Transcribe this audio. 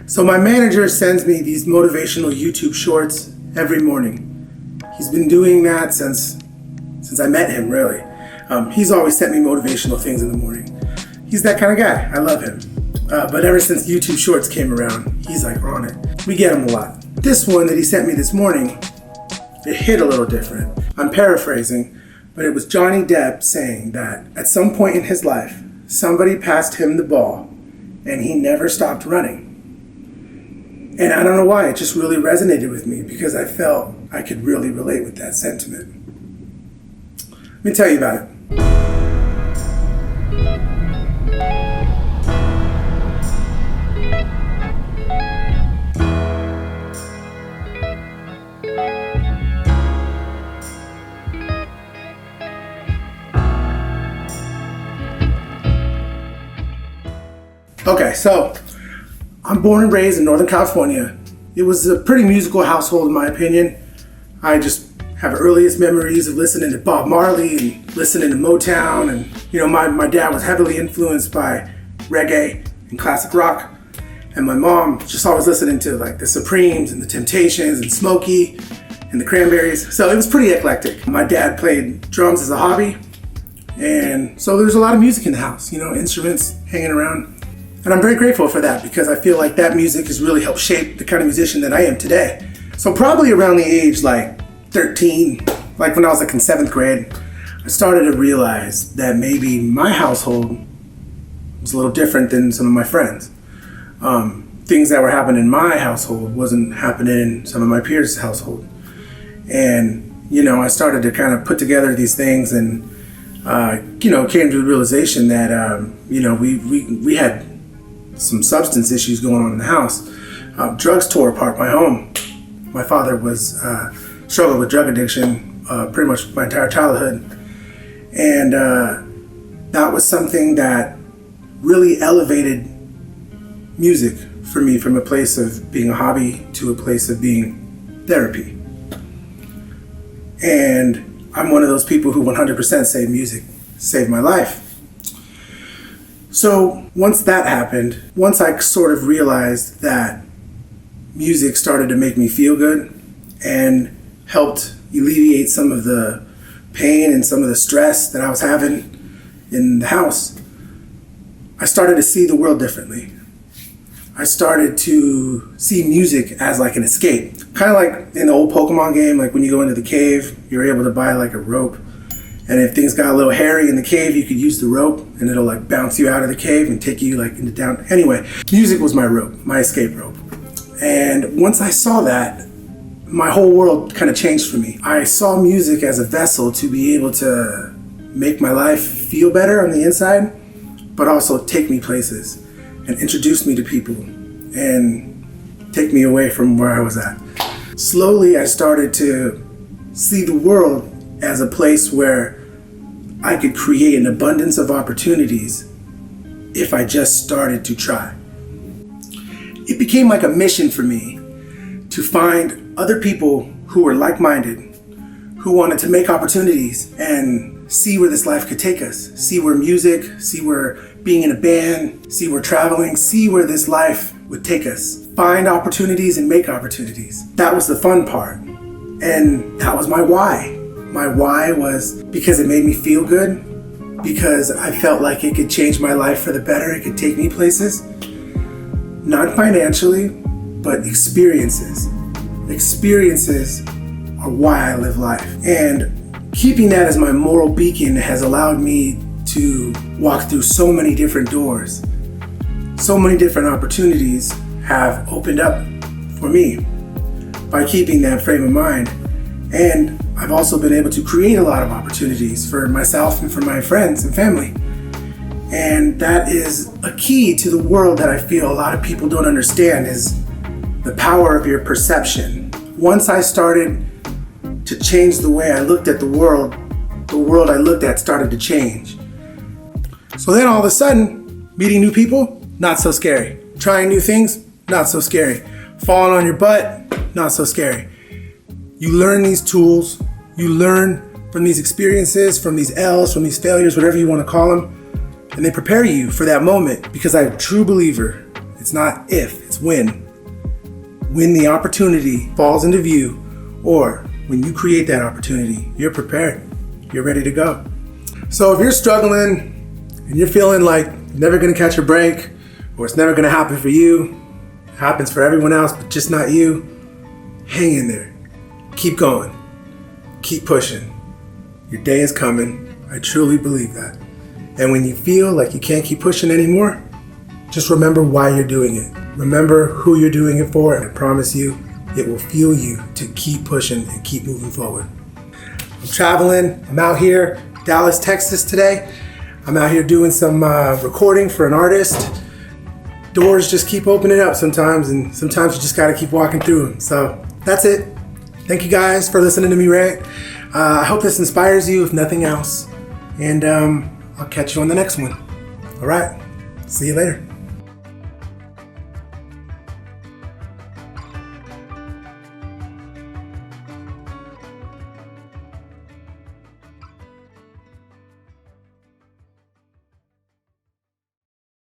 So my manager sends me these motivational YouTube shorts every morning. He's been doing that since I met him, really. He's always sent me motivational things in the morning. He's that kind of guy. I love him. But ever since YouTube shorts came around, he's like on it. We get him a lot. This one that he sent me this morning, it hit a little different. I'm paraphrasing, but it was Johnny Depp saying that at some point in his life, somebody passed him the ball and he never stopped running. And I don't know why, it just really resonated with me because I felt I could really relate with that sentiment. Let me tell you about it. Okay, so I'm born and raised in Northern California. It was a pretty musical household in my opinion. I just have earliest memories of listening to Bob Marley and listening to Motown, and my dad was heavily influenced by reggae and classic rock, and my mom just always listening to like the Supremes and the Temptations and Smokey and the Cranberries. So it was pretty eclectic. My dad played drums as a hobby, and so there's a lot of music in the house, instruments hanging around. And I'm very grateful for that because I feel like that music has really helped shape the kind of musician that I am today. So probably around the age like 13, like when I was like in 7th grade, I started to realize that maybe my household was a little different than some of my friends. Things that were happening in my household wasn't happening in some of my peers' household. And, I started to kind of put together these things and, came to the realization that, we had some substance issues going on in the house. Drugs tore apart my home. My father was struggled with drug addiction pretty much my entire childhood. And that was something that really elevated music for me from a place of being a hobby to a place of being therapy. And I'm one of those people who 100% say music saved my life. So once that happened, once I sort of realized that music started to make me feel good and helped alleviate some of the pain and some of the stress that I was having in the house, I started to see the world differently. I started to see music as like an escape. Kind of like in the old Pokemon game, like when you go into the cave, you're able to buy like a rope. And if things got a little hairy in the cave, you could use the rope and it'll like bounce you out of the cave and take you like into down. Anyway, music was my rope, my escape rope. And once I saw that, my whole world kind of changed for me. I saw music as a vessel to be able to make my life feel better on the inside, but also take me places and introduce me to people and take me away from where I was at. Slowly, I started to see the world as a place where I could create an abundance of opportunities if I just started to try. It became like a mission for me to find other people who were like-minded, who wanted to make opportunities and see where this life could take us, see where music, see where being in a band, see where traveling, see where this life would take us. Find opportunities and make opportunities. That was the fun part. And that was my why. My why was because it made me feel good, because I felt like it could change my life for the better, it could take me places. Not financially, but experiences. Experiences are why I live life. And keeping that as my moral beacon has allowed me to walk through so many different doors. So many different opportunities have opened up for me by keeping that frame of mind. And I've also been able to create a lot of opportunities for myself and for my friends and family. And that is a key to the world that I feel a lot of people don't understand, is the power of your perception. Once I started to change the way I looked at the world I looked at started to change. So then all of a sudden, meeting new people, not so scary. Trying new things, not so scary. Falling on your butt, not so scary. You learn these tools, you learn from these experiences, from these L's, from these failures, whatever you want to call them, and they prepare you for that moment, because I'm a true believer. It It's not if, it's when. When the opportunity falls into view, or when you create that opportunity, you're prepared. You're ready to go. So if you're struggling and you're feeling like you're never gonna catch a break, or it's never gonna happen for you, it happens for everyone else, but just not you, hang in there. Keep going. Keep pushing. Your day is coming. I truly believe that. And when you feel like you can't keep pushing anymore, just remember why you're doing it. Remember who you're doing it for, and I promise you, it will fuel you to keep pushing and keep moving forward. I'm traveling. I'm out here, Dallas, Texas today. I'm out here doing some recording for an artist. Doors just keep opening up sometimes, and sometimes you just gotta keep walking through them. So that's it. Thank you guys for listening to me rant. I hope this inspires you, if nothing else. And I'll catch you on the next one. All right. See you later.